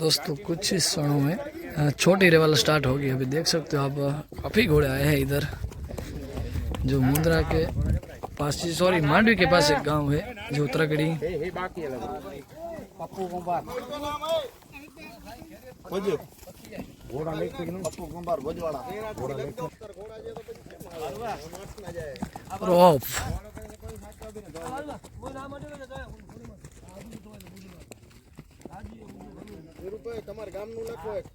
दोस्तों कुछ ही क्षणों में छोटी रेवल स्टार्ट होगी। अभी देख सकते हो आप, काफ़ी घोड़े आए हैं इधर। जो मुंद्रा के पास, सॉरी मांडवी के पास एक गांव है जो उत्तराखंडी। તમાર ગામનું લખો એક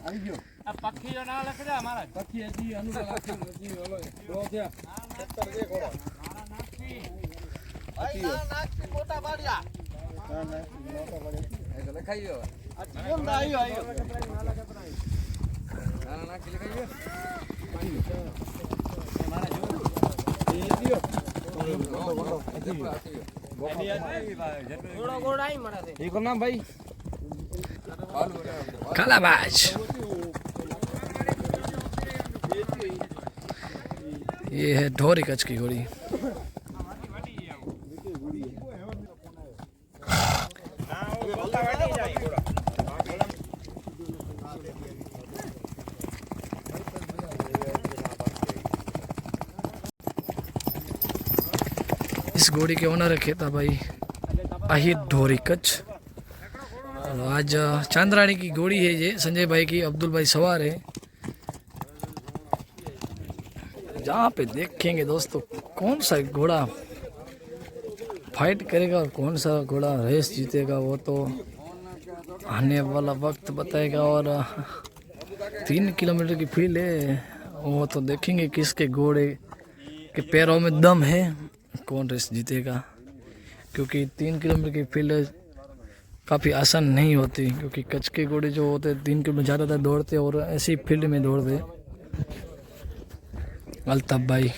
આવી ગયો આ પક્ષીઓ ના લખી દે અમારા પક્ષી હજી અનુરા લખી હજી ઓલો ડ્રો થયા 70 દે ઘોડા નાના નાખી ભાઈ ના નાખી મોટા બાડિયા ના ના મોટા બાડિયા એ લખાઈ ગયો આ કેમ ના આવ્યો નાના નાખી લખાઈ ગયો મારા જો એ દિયો ઘોડો ઘોડા આઈ મરા દે ઈ કો નામ ભાઈ कालाबाज। ये है ढोरी कच्छ की घोड़ी। इस घोड़ी के ओनर है खेता भाई आहिर ढोरी कच्छ। आज चांद्राणी की घोड़ी है ये, संजय भाई की, अब्दुल भाई सवार है। जहाँ पे देखेंगे दोस्तों कौन सा घोड़ा फाइट करेगा और कौन सा घोड़ा रेस जीतेगा वो तो आने वाला वक्त बताएगा। और 3 किलोमीटर की फील्ड है, वो तो देखेंगे किसके घोड़े के पैरों में दम है, कौन रेस जीतेगा। क्योंकि 3 किलोमीटर की फील्ड काफ़ी आसान नहीं होती, क्योंकि कच्छ के घोड़े जो होते हैं 3 किलोमीटर ज़्यादातर दौड़ते और ऐसी फील्ड में दौड़ते। अल्ताफ भाई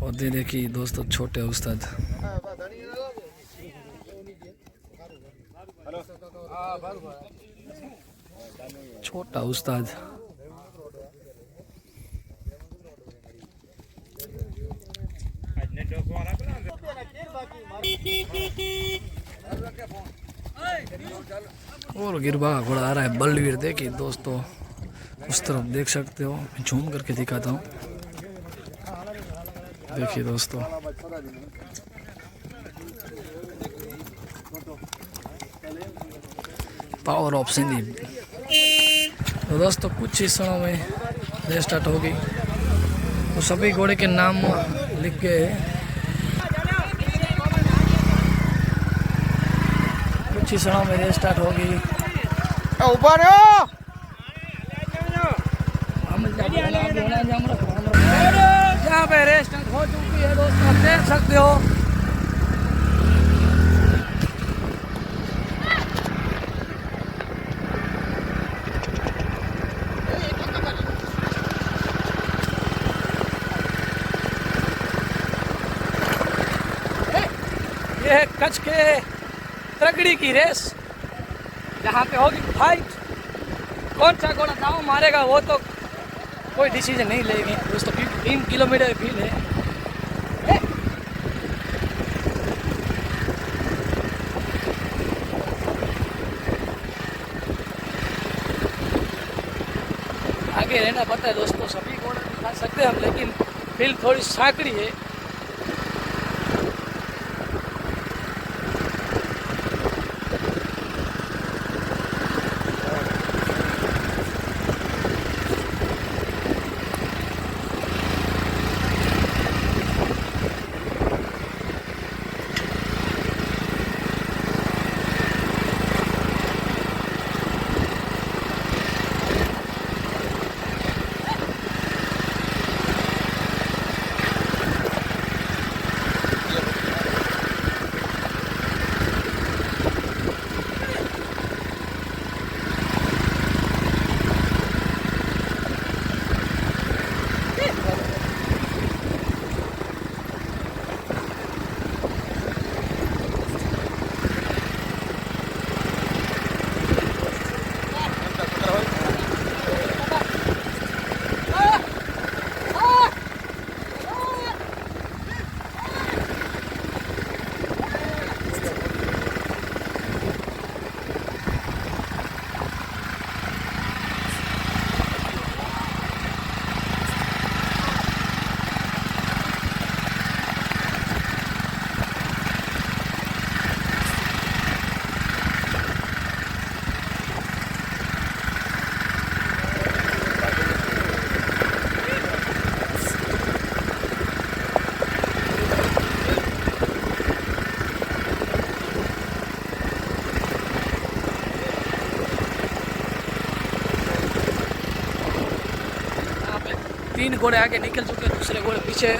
और दे देखिए दोस्तों छोटे उस्ताद, छोटा उस्ताद। और गिरबा घोड़ा आ रहा है बलवीर। देखिए दोस्तों उस तरफ देख सकते हो, मैं झूम करके दिखाता हूँ। देखिए दोस्तों पावर ऑफ सिंधी। तो दोस्तों कुछ ही क्षणों में रेस स्टार्ट होगी। तो सभी घोड़े के नाम लिख गए हैं। कुछ ही क्षणों में रेस स्टार्ट होगी। यहाँ पे रेस स्टार्ट हो चुकी है दोस्तों, आप देख सकते हो। ये है कच्छ के तगड़ी की रेस, जहाँ पे होगी फाइट। कौन सा घोड़ा दाव मारेगा वो तो कोई डिसीजन नहीं लेगी दोस्तों, क्योंकि 3 किलोमीटर फील्ड है। आगे रहना पड़ता है दोस्तों, सभी घोड़े दिखा सकते हैं हम, लेकिन फील्ड थोड़ी सांकड़ी है। 3 घोड़े आगे निकल चुके हैं, दूसरे घोड़े पीछे।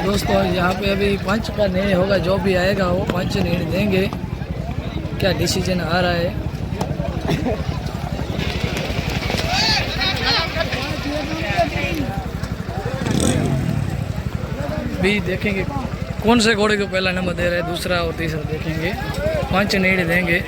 दोस्तों यहाँ पे अभी पंच का निर्णय होगा, जो भी आएगा वो पंच निर्णय देंगे, क्या डिसीजन आ रहा है। भी देखेंगे कौन से घोड़े को पहला नंबर दे रहा है, दूसरा और तीसरा देखेंगे, पंच निर्णय देंगे।